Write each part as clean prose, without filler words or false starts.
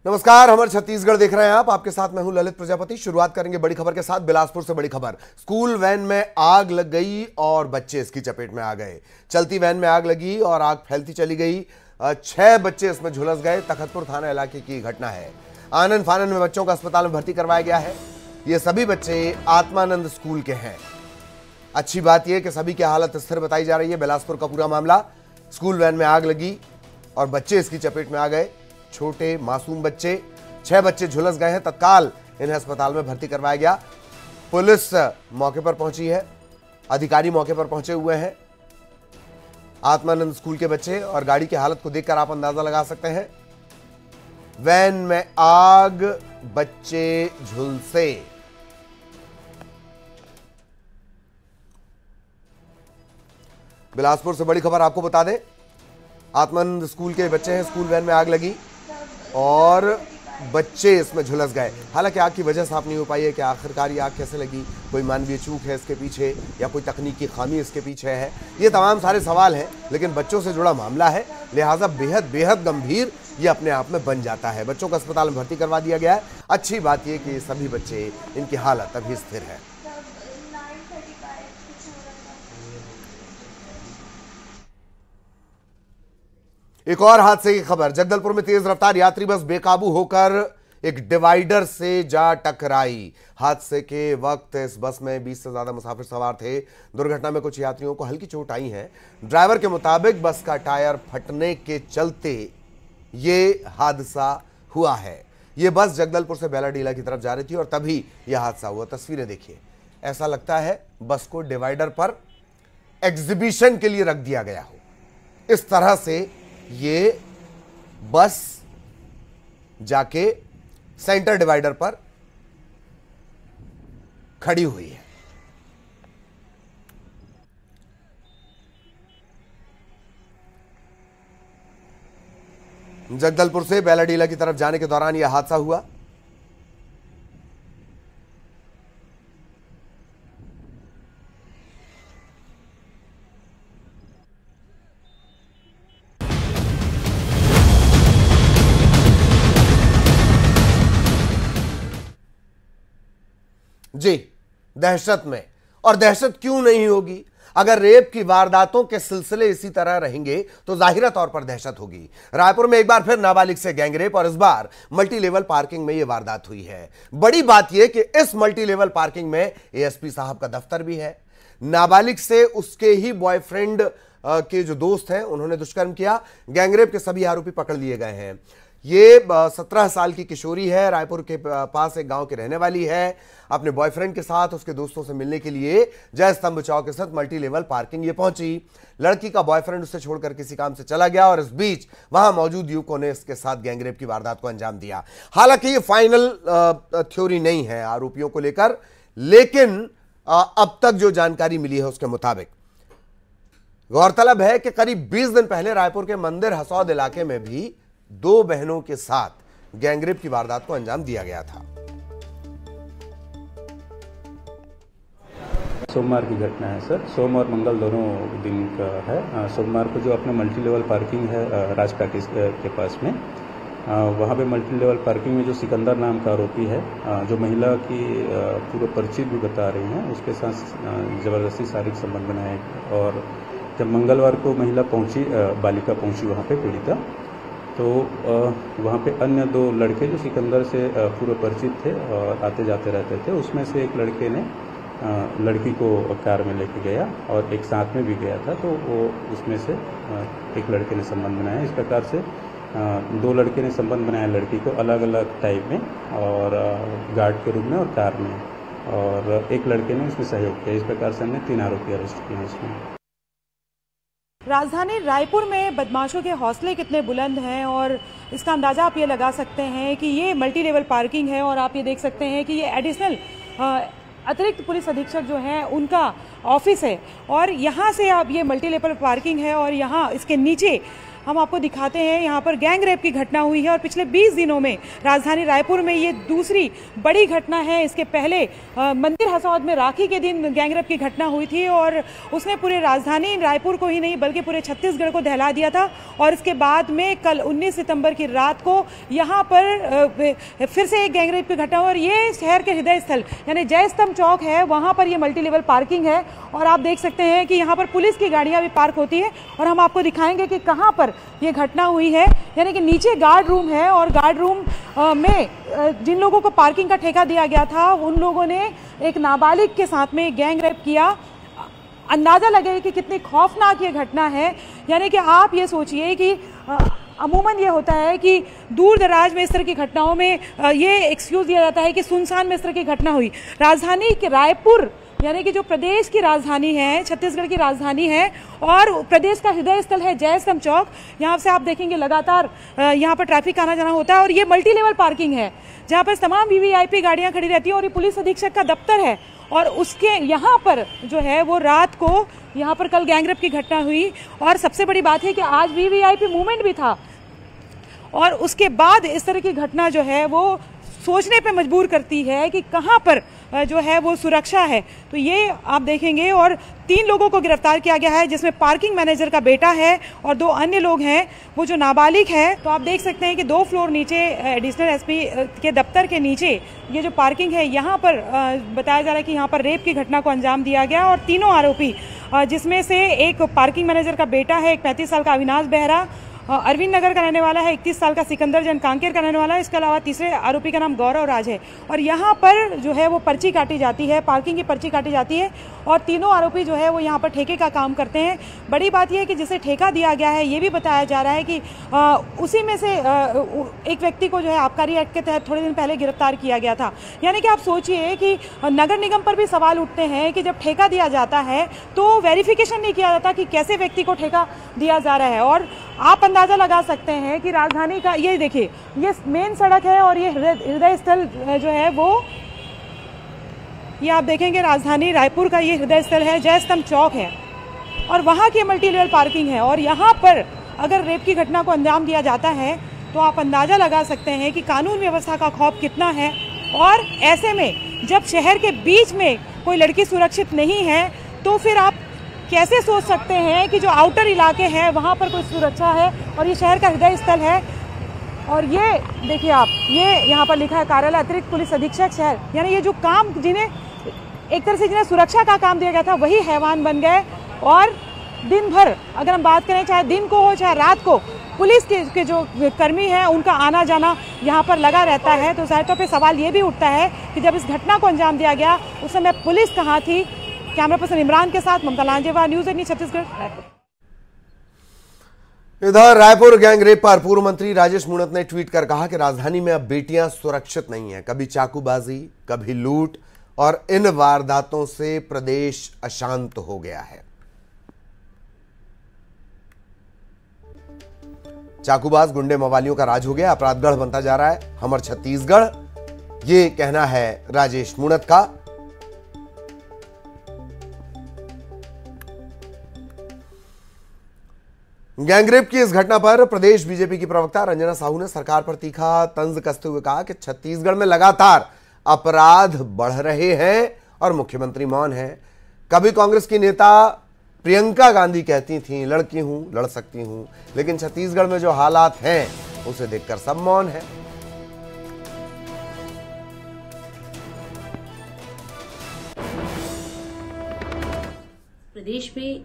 नमस्कार, हमर छत्तीसगढ़ देख रहे हैं आप। आपके साथ मैं हूं ललित प्रजापति। शुरुआत करेंगे बड़ी खबर के साथ। बिलासपुर से बड़ी खबर। स्कूल वैन में आग लग गई और बच्चे इसकी चपेट में आ गए। चलती वैन में आग लगी और आग फैलती चली गई। 6 बच्चे इसमें झुलस गए। तखतपुर थाना इलाके की घटना है। आनन फानन में बच्चों को अस्पताल में भर्ती करवाया गया है। ये सभी बच्चे आत्मानंद स्कूल के हैं। अच्छी बात यह कि सभी की हालत स्थिर बताई जा रही है। बिलासपुर का पूरा मामला, स्कूल वैन में आग लगी और बच्चे इसकी चपेट में आ गए। छोटे मासूम बच्चे, 6 बच्चे झुलस गए हैं। तत्काल इन्हें अस्पताल में भर्ती करवाया गया। पुलिस मौके पर पहुंची है, अधिकारी मौके पर पहुंचे हुए हैं। आत्मानंद स्कूल के बच्चे और गाड़ी की हालत को देखकर आप अंदाजा लगा सकते हैं। वैन में आग, बच्चे झुलसे। बिलासपुर से बड़ी खबर आपको बता दें, आत्मानंद स्कूल के बच्चे हैं। स्कूल वैन में आग लगी और बच्चे इसमें झुलस गए। हालांकि आग की वजह साफ नहीं हो पाई है कि आखिरकार ये आग कैसे लगी। कोई मानवीय चूक है इसके पीछे या कोई तकनीकी खामी इसके पीछे है। ये तमाम सारे सवाल हैं, लेकिन बच्चों से जुड़ा मामला है, लिहाजा बेहद बेहद गंभीर ये अपने आप में बन जाता है। बच्चों को अस्पताल में भर्ती करवा दिया गया है। अच्छी बात यह कि सभी बच्चे, इनकी हालत अभी स्थिर है। एक और हादसे की खबर। जगदलपुर में तेज रफ्तार यात्री बस बेकाबू होकर एक डिवाइडर से जा टकराई। हादसे के वक्त इस बस में 20 से ज्यादा मुसाफिर सवार थे। दुर्घटना में कुछ यात्रियों को हल्की चोट आई है। ड्राइवर के मुताबिक बस का टायर फटने के चलते ये हादसा हुआ है। यह बस जगदलपुर से बेलाडीला की तरफ जा रही थी और तभी यह हादसा हुआ। तस्वीरें देखिए, ऐसा लगता है बस को डिवाइडर पर एग्जीबिशन के लिए रख दिया गया हो। इस तरह से ये बस जाके सेंटर डिवाइडर पर खड़ी हुई है। जगदलपुर से बेलाडीला की तरफ जाने के दौरान यह हादसा हुआ। जी, दहशत में, और दहशत क्यों नहीं होगी? अगर रेप की वारदातों के सिलसिले इसी तरह रहेंगे तो जाहिरा तौर पर दहशत होगी। रायपुर में एक बार फिर नाबालिग से गैंगरेप और इस बार मल्टी लेवल पार्किंग में यह वारदात हुई है। बड़ी बात यह कि इस मल्टी लेवल पार्किंग में एएसपी साहब का दफ्तर भी है। नाबालिग से उसके ही बॉयफ्रेंड के जो दोस्त हैं उन्होंने दुष्कर्म किया। गैंगरेप के सभी आरोपी पकड़ लिए गए हैं। ये 17 साल की किशोरी है, रायपुर के पास एक गांव की रहने वाली है। अपने बॉयफ्रेंड के साथ उसके दोस्तों से मिलने के लिए जय स्तंभ चौक के साथ मल्टी लेवल पार्किंग ये पहुंची। लड़की का बॉयफ्रेंड उसे छोड़कर किसी काम से चला गया और इस बीच वहां मौजूद युवकों ने इसके साथ गैंगरेप की वारदात को अंजाम दिया। हालांकि ये फाइनल थ्योरी नहीं है आरोपियों को लेकर, लेकिन अब तक जो जानकारी मिली है उसके मुताबिक गौरतलब है कि करीब 20 दिन पहले रायपुर के मंदिर हसौद इलाके में भी 2 बहनों के साथ गैंगरेप की वारदात को अंजाम दिया गया था। सोमवार की घटना है सर। सोम और मंगल दोनों दिन का है। सोमवार को जो अपने मल्टी लेवल पार्किंग है राज पैकेज के पास में, वहाँ पे मल्टी लेवल पार्किंग में जो सिकंदर नाम का आरोपी है, जो महिला की पूरा परिचित भी बता रही हैं, उसके साथ जबरदस्ती शारीरिक संबंध बनाए। और जब मंगलवार को महिला पहुंची, बालिका पहुंची वहाँ पे पीड़िता, तो वहाँ पे अन्य 2 लड़के जो सिकंदर से पूरे परिचित थे और आते जाते रहते थे, उसमें से एक लड़के ने लड़की को कार में लेके गया और एक साथ में भी गया था। तो वो उसमें से एक लड़के ने संबंध बनाया। इस प्रकार से 2 लड़के ने संबंध बनाया लड़की को अलग अलग टाइप में, और गार्ड के रूप में और कार में, और एक लड़के ने उसमें सहयोग किया। इस प्रकार से हमने 3 आरोपी अरेस्ट किए हैं इसमें। राजधानी रायपुर में बदमाशों के हौसले कितने बुलंद हैं और इसका अंदाजा आप ये लगा सकते हैं कि ये मल्टी लेवल पार्किंग है और आप ये देख सकते हैं कि ये एडिशनल अतिरिक्त पुलिस अधीक्षक जो हैं उनका ऑफिस है और यहाँ से आप ये मल्टी लेवल पार्किंग है और यहाँ इसके नीचे हम आपको दिखाते हैं। यहाँ पर गैंग रेप की घटना हुई है और पिछले 20 दिनों में राजधानी रायपुर में ये दूसरी बड़ी घटना है। इसके पहले मंदिर हसौद में राखी के दिन गैंग रेप की घटना हुई थी और उसने पूरे राजधानी रायपुर को ही नहीं बल्कि पूरे छत्तीसगढ़ को दहला दिया था। और इसके बाद में कल 19 सितंबर की रात को यहाँ पर फिर से एक गैंग रेप की घटना हुई और ये शहर के हृदय स्थल यानी जय स्तंभ चौक है, वहाँ पर ये मल्टी लेवल पार्किंग है और आप देख सकते हैं कि यहाँ पर पुलिस की गाड़ियाँ भी पार्क होती है। और हम आपको दिखाएंगे कि कहाँ पर ये घटना हुई है। यानी कि नीचे गार्ड रूम है और गार्ड रूम में जिन लोगों को पार्किंग का ठेका दिया गया था उन लोगों ने एक नाबालिग के साथ में गैंग रेप किया। अंदाज़ा लगे कि कितनी खौफनाक ये घटना है। यानी कि आप ये सोचिए कि अमूमन ये होता है कि दूर दराज में इस तरह की घटनाओं में ये एक्सक्यूज़ दिया जाता है कि सुनसान में इस तरह की घटना हुई। राजधानी के रायपुर यानी कि जो प्रदेश की राजधानी है, छत्तीसगढ़ की राजधानी है और प्रदेश का हृदय स्थल है जय स्तंभ चौक। यहाँ से आप देखेंगे लगातार यहाँ पर ट्रैफिक आना जाना होता है और ये मल्टी लेवल पार्किंग है जहाँ पर तमाम वीवीआईपी गाड़ियाँ खड़ी रहती हैं और ये पुलिस अधीक्षक का दफ्तर है। और उसके यहाँ पर जो है वो रात को यहाँ पर कल गैंगरेप की घटना हुई और सबसे बड़ी बात है कि आज वीवीआईपी मूवमेंट भी था और उसके बाद इस तरह की घटना जो है वो सोचने पे मजबूर करती है कि कहाँ पर जो है वो सुरक्षा है। तो ये आप देखेंगे और 3 लोगों को गिरफ्तार किया गया है जिसमें पार्किंग मैनेजर का बेटा है और 2 अन्य लोग हैं वो जो नाबालिग है। तो आप देख सकते हैं कि 2 फ्लोर नीचे एडिशनल एसपी के दफ्तर के नीचे ये जो पार्किंग है यहाँ पर बताया जा रहा है कि यहाँ पर रेप की घटना को अंजाम दिया गया और तीनों आरोपी जिसमें से एक पार्किंग मैनेजर का बेटा है, एक 35 साल का अविनाश बेहरा अरविंद नगर का रहने वाला है, 31 साल का सिकंदर जैन कांकेर का रहने वाला है। इसके अलावा तीसरे आरोपी का नाम गौरव राज है और यहाँ पर जो है वो पर्ची काटी जाती है, पार्किंग की पर्ची काटी जाती है और तीनों आरोपी जो है वो यहाँ पर ठेके का काम करते हैं। बड़ी बात यह है कि जिसे ठेका दिया गया है ये भी बताया जा रहा है कि उसी में से एक व्यक्ति को जो है आबकारी एक्ट के तहत थोड़े दिन पहले गिरफ्तार किया गया था। यानी कि आप सोचिए कि नगर निगम पर भी सवाल उठते हैं कि जब ठेका दिया जाता है तो वेरिफिकेशन नहीं किया जाता कि कैसे व्यक्ति को ठेका दिया जा रहा है। और आप अंदाज़ा लगा सकते हैं कि राजधानी का ये देखिए ये मेन सड़क है और ये हृदय स्थल जो है वो ये आप देखेंगे राजधानी रायपुर का ये हृदय स्थल है, जय स्तंभ चौक है और वहाँ की मल्टी लेवल पार्किंग है। और यहाँ पर अगर रेप की घटना को अंजाम दिया जाता है तो आप अंदाज़ा लगा सकते हैं कि कानून व्यवस्था का खौफ कितना है। और ऐसे में जब शहर के बीच में कोई लड़की सुरक्षित नहीं है तो फिर आप कैसे सोच सकते हैं कि जो आउटर इलाके हैं वहाँ पर कोई सुरक्षा है। और ये शहर का हृदय स्थल है और ये देखिए आप ये यहाँ पर लिखा है कार्यालय अतिरिक्त पुलिस अधीक्षक शहर। यानी ये जो काम जिन्हें एक तरह से जिन्हें सुरक्षा का काम दिया गया था वही हैवान बन गए। और दिन भर अगर हम बात करें चाहे दिन को हो चाहे रात को पुलिस के जो कर्मी हैं उनका आना जाना यहाँ पर लगा रहता है। तो जाहिर तौर पर सवाल ये भी उठता है कि जब इस घटना को अंजाम दिया गया उस समय पुलिस कहाँ थी। कैमरा पर्सन इमरान के साथ ममता लांजेवार, न्यूज़ 18 छत्तीसगढ़, रायपुर। इधर रायपुर गैंगरेप पर पूर्व मंत्री राजेश मूणत ने ट्वीट कर कहा कि राजधानी में अब बेटियां सुरक्षित नहीं हैं। कभी चाकूबाजी, कभी लूट और इन वारदातों से प्रदेश अशांत हो गया है। चाकूबाज गुंडे मवालियों का राज हो गया, अपराधगढ़ बनता जा रहा है हमर छत्तीसगढ़, ये कहना है राजेश मूणत का। गैंगरेप की इस घटना पर प्रदेश बीजेपी की प्रवक्ता रंजना साहू ने सरकार पर तीखा तंज कसते हुए कहा कि छत्तीसगढ़ में लगातार अपराध बढ़ रहे हैं और मुख्यमंत्री मौन है। कभी कांग्रेस की नेता प्रियंका गांधी कहती थीं लड़की हूं, लड़ सकती हूं, लेकिन छत्तीसगढ़ में जो हालात हैं उसे देखकर सब मौन है। प्रदेश में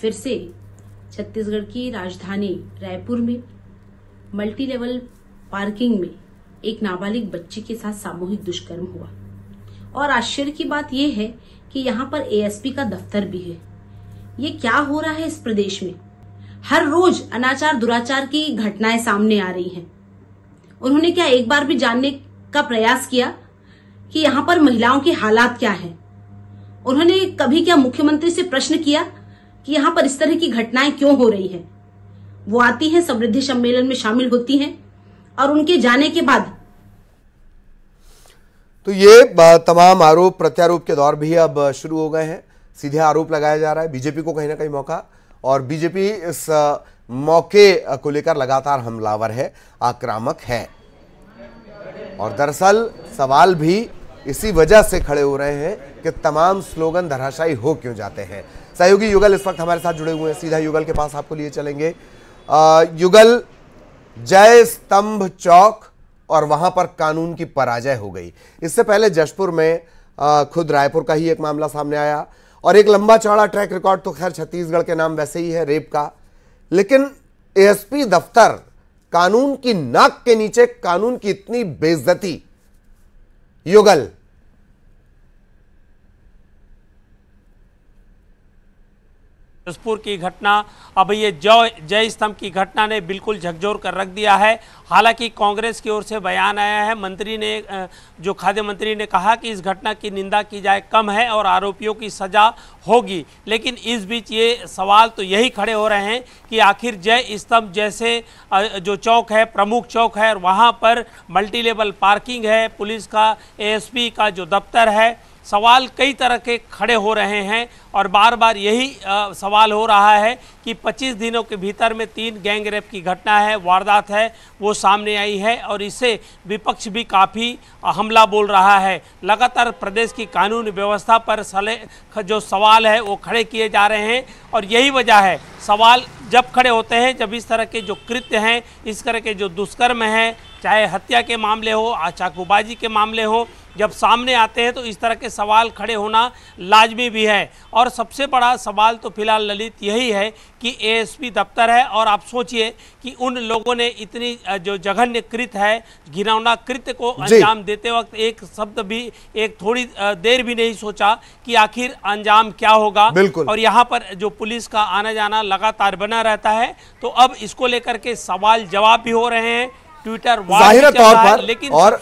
फिर से छत्तीसगढ़ की राजधानी रायपुर में मल्टी लेवल पार्किंग में एक नाबालिग बच्ची के साथ सामूहिक दुष्कर्म हुआ और आश्चर्य की बात यह है कि यहाँ पर एएसपी का दफ्तर भी है। ये क्या हो रहा है इस प्रदेश में? हर रोज अनाचार दुराचार की घटनाएं सामने आ रही हैं। उन्होंने क्या एक बार भी जानने का प्रयास किया कि यहाँ पर महिलाओं के हालात क्या हैं? उन्होंने कभी क्या मुख्यमंत्री से प्रश्न किया कि यहाँ पर इस तरह की घटनाएं क्यों हो रही हैं? वो आती हैं, समृद्धि सम्मेलन में शामिल होती हैं और उनके जाने के बाद तो ये तमाम आरोप प्रत्यारोप के दौर भी अब शुरू हो गए हैं। सीधे आरोप लगाया जा रहा है बीजेपी को कहीं ना कहीं मौका, और बीजेपी इस मौके को लेकर लगातार हमलावर है, आक्रामक है। और दरअसल सवाल भी इसी वजह से खड़े हो रहे हैं कि तमाम स्लोगन धराशायी हो क्यों जाते हैं। सहयोगी युगल इस वक्त हमारे साथ जुड़े हुए हैं, सीधा युगल के पास आपको लिए चलेंगे। युगल, जय स्तंभ चौक और वहां पर कानून की पराजय हो गई। इससे पहले जशपुर में खुद रायपुर का ही एक मामला सामने आया और एक लंबा चौड़ा ट्रैक रिकॉर्ड तो खैर छत्तीसगढ़ के नाम वैसे ही है रेप का, लेकिन एएसपी दफ्तर, कानून की नाक के नीचे कानून की इतनी बेइज्जती। युगल, जशपुर की घटना, अब ये जय स्तंभ की घटना ने बिल्कुल झकझोर कर रख दिया है। हालांकि कांग्रेस की ओर से बयान आया है, मंत्री ने, जो खाद्य मंत्री ने कहा कि इस घटना की निंदा की जाए कम है और आरोपियों की सजा होगी। लेकिन इस बीच ये सवाल तो यही खड़े हो रहे हैं कि आखिर जय स्तंभ जैसे जो चौक है, प्रमुख चौक है, और वहाँ पर मल्टी लेवल पार्किंग है, पुलिस का, एएसपी का जो दफ्तर है, सवाल कई तरह के खड़े हो रहे हैं। और बार बार यही सवाल हो रहा है कि 25 दिनों के भीतर में 3 गैंग रेप की घटना है, वारदात है, वो सामने आई है और इससे विपक्ष भी काफ़ी हमला बोल रहा है। लगातार प्रदेश की कानून व्यवस्था पर जो सवाल है वो खड़े किए जा रहे हैं और यही वजह है, सवाल जब खड़े होते हैं जब इस तरह के जो कृत्य हैं, इस तरह के जो दुष्कर्म हैं, चाहे हत्या के मामले हो, चाकूबाजी के मामले हो, जब सामने आते हैं तो इस तरह के सवाल खड़े होना लाजमी भी है। और सबसे बड़ा सवाल तो फिलहाल ललित यही है कि एएसपी दफ्तर है और आप सोचिए कि उन लोगों ने इतनी जो जघन्य कृत्य है, घिनौना कृत्य को अंजाम देते वक्त एक शब्द भी, एक थोड़ी देर भी नहीं सोचा कि आखिर अंजाम क्या होगा। और यहाँ पर जो पुलिस का आना जाना लगातार बना रहता है, तो अब इसको लेकर के सवाल जवाब भी हो रहे हैं, ट्विटर जाहिर तौर पर। लेकिन और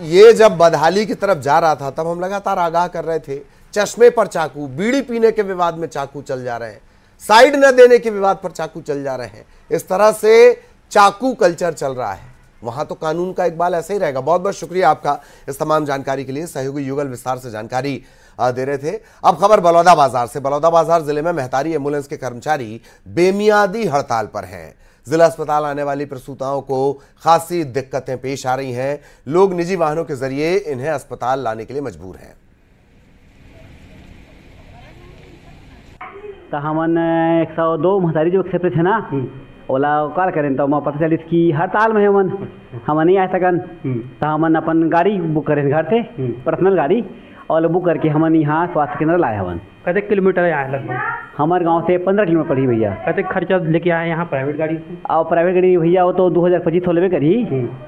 ये जब बदहाली की तरफ जा रहा था तब हम लगातार आगाह कर रहे थे, चश्मे पर चाकू, बीड़ी पीने के विवाद में चाकू चल जा रहे हैं, साइड न देने के विवाद पर चाकू चल जा रहे हैं, इस तरह से चाकू कल्चर चल रहा है। वहां तो कानून का इकबाल ऐसे ही रहेगा। बहुत बहुत शुक्रिया आपका इस तमाम जानकारी के लिए। सहयोगी युगल विस्तार से जानकारी दे रहे थे। अब खबर बलौदाबाजार से। बलौदाबाजार जिले में मेहतारी एम्बुलेंस के कर्मचारी बेमियादी हड़ताल पर हैं। जिला अस्पताल आने वाली प्रसूताओं को खासी दिक्कतें पेश आ रही हैं। लोग निजी वाहनों के जरिए इन्हें अस्पताल लाने के लिए मजबूर हैं। तो हमन 102 महतारी जो एक्सप्रेस है ना, ओला कार करें तो पता चलिस कि हड़ताल में हमन नहीं आ सकन, तो हमन अपन गाड़ी बुक करें घर से, पर्सनल गाड़ी, और बुक करके हमन यहाँ स्वास्थ्य केंद्र लाए हवन। कते किलोमीटर आए लगभग? हमारे गांव से 15 किलोमीटर पड़ी भैया। कते खर्चा लेके आए यहाँ प्राइवेट गाड़ी से? और प्राइवेट गाड़ी भैया वो तो 2025 लेवे करी,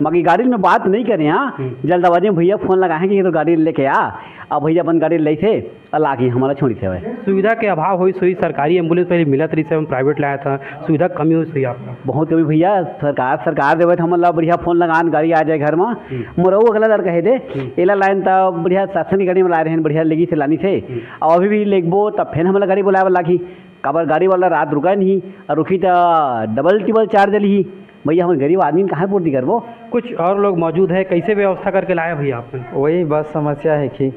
बाकी गाड़ी में बात नहीं करें। यहाँ जल्दबाजी में भैया फोन लगाए कि तो गाड़ी लेके आ, अब भैया अपन गाड़ी ले थे अल्लाह की हमारा छोड़ी थे। सुविधा के अभाव हुई, सुई सरकारी एम्बुलेंस पहले मिलत रही से, हम प्राइवेट लाया था, सुविधा कमी हुई आपका? बहुत कमी भैया, सरकार देवे हम बढ़िया फोन लगान गाड़ी आ जाए घर में। मोरऊ अगला लड़का है दे एला लाइन तो बढ़िया शासन की गाड़ी में ला रहे हैं, बढ़िया लेगी से लानी से, और अभी भी लेगबो तब फिर हमारा गाड़ी बुलाए लागी, काबर गाड़ी वाला रात रुका नहीं, और रुकी तो डबल टिबल चार्ज ली। भैया हम गरीब आदमी कहाँ पूर्ति करबो? कुछ और लोग मौजूद है, कैसे व्यवस्था करके लाया भैया अपन? वही बस समस्या है कि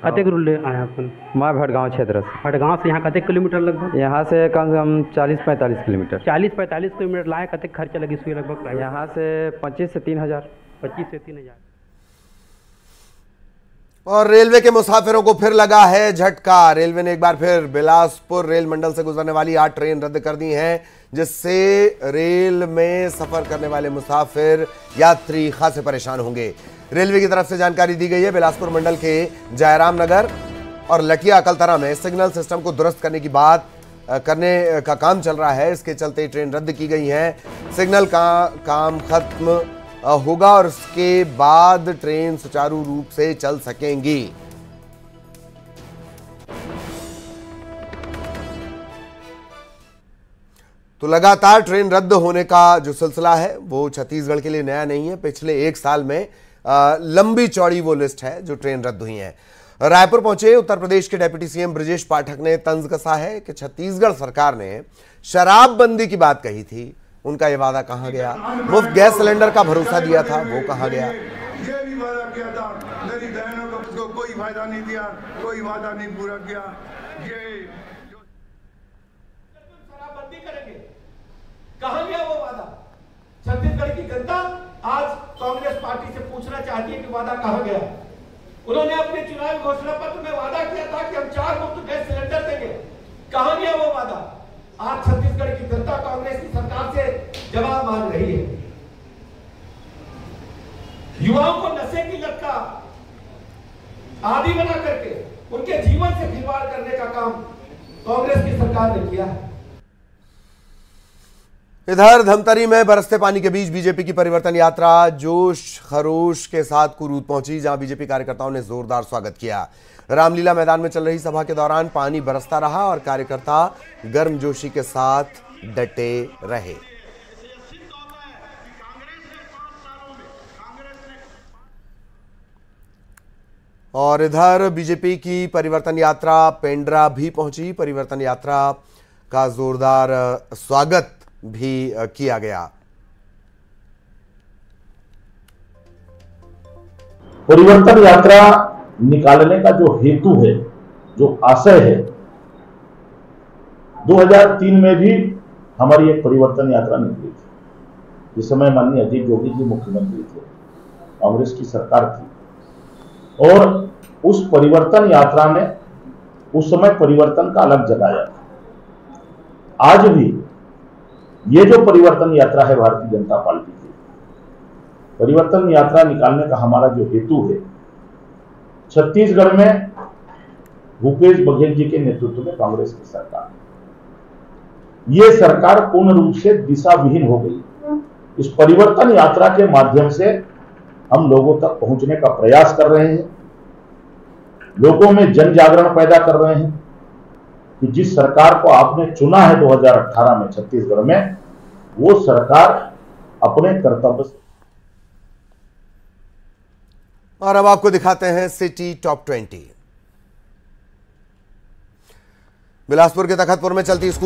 कतेक रूल आया अपन? मैं भटगांव क्षेत्र से। भटगांव से यहाँ कतेक किलोमीटर लगभग? यहाँ से कम से कम 40-45 किलोमीटर। 40-45 किलोमीटर लाए, कतेक खर्चा लगी सुई लगभग? यहाँ से 25 से 3 हज़ार। 25 से 3 हज़ार। और रेलवे के मुसाफिरों को फिर लगा है झटका। रेलवे ने एक बार फिर बिलासपुर रेल मंडल से गुजरने वाली 8 ट्रेन रद्द कर दी हैं, जिससे रेल में सफर करने वाले मुसाफिर यात्री खासे परेशान होंगे। रेलवे की तरफ से जानकारी दी गई है, बिलासपुर मंडल के जयराम नगर और लठिया अकलतरा में सिग्नल सिस्टम को दुरुस्त करने का काम चल रहा है। इसके चलते ट्रेन रद्द की गई है। सिग्नल का काम खत्म होगा और उसके बाद ट्रेन सुचारू रूप से चल सकेंगी। तो लगातार ट्रेन रद्द होने का जो सिलसिला है वो छत्तीसगढ़ के लिए नया नहीं है। पिछले 1 साल में लंबी चौड़ी वो लिस्ट है जो ट्रेन रद्द हुई है। रायपुर पहुंचे उत्तर प्रदेश के डिप्टी सीएम ब्रजेश पाठक ने तंज कसा है कि छत्तीसगढ़ सरकार ने शराबबंदी की बात कही थी, उनका ये वादा कहां गया? मुफ्त गैस सिलेंडर का भरोसा दिया था, वो कहां गया? ये भी वादा किया था, मेरी बहनों को उसको कोई फायदा नहीं दिया, कोई वादा नहीं पूरा किया। ये कहां गया वो वादा? छत्तीसगढ़ की जनता आज कांग्रेस पार्टी से पूछना चाहती है कि वादा कहां गया? उन्होंने अपने चुनावी घोषणा पत्र में वादा किया था कि हम 4 मुफ्त गैस सिलेंडर देंगे। कहां गया वो वादा? आज छत्तीसगढ़ की जनता कांग्रेस की सरकार से जवाब मांग रही है। युवाओं को नशे की लत का आदि बना करके उनके जीवन से खिलवाड़ करने का काम कांग्रेस की सरकार ने किया है। इधर धमतरी में बरसते पानी के बीच बीजेपी की परिवर्तन यात्रा जोश खरोश के साथ कुरूद पहुंची, जहां बीजेपी कार्यकर्ताओं ने जोरदार स्वागत किया। रामलीला मैदान में चल रही सभा के दौरान पानी बरसता रहा और कार्यकर्ता गर्मजोशी के साथ डटे रहे। और इधर बीजेपी की परिवर्तन यात्रा पेंड्रा भी पहुंची। परिवर्तन यात्रा का जोरदार स्वागत भी किया गया। परिवर्तन यात्रा निकालने का जो हेतु है, जो आशय है, 2003 में भी हमारी एक परिवर्तन यात्रा निकली थी। जिस समय माननीय अजीत जोगी जी मुख्यमंत्री थे, कांग्रेस की सरकार थी, और उस परिवर्तन यात्रा ने उस समय परिवर्तन का अलग जगाया था। आज भी ये जो परिवर्तन यात्रा है भारतीय जनता पार्टी की, परिवर्तन यात्रा निकालने का हमारा जो हेतु है, छत्तीसगढ़ में भूपेश बघेल जी के नेतृत्व में कांग्रेस की सरकार, ये सरकार पूर्ण रूप से दिशा विहीन हो गई। इस परिवर्तन यात्रा के माध्यम से हम लोगों तक पहुंचने का प्रयास कर रहे हैं, लोगों में जन जागरण पैदा कर रहे हैं कि जिस सरकार को आपने चुना है 2018 में छत्तीसगढ़ में, वो सरकार अपने कर्तव्य से। और अब आपको दिखाते हैं सिटी टॉप 20। बिलासपुर के तखतपुर में चलती स्कूल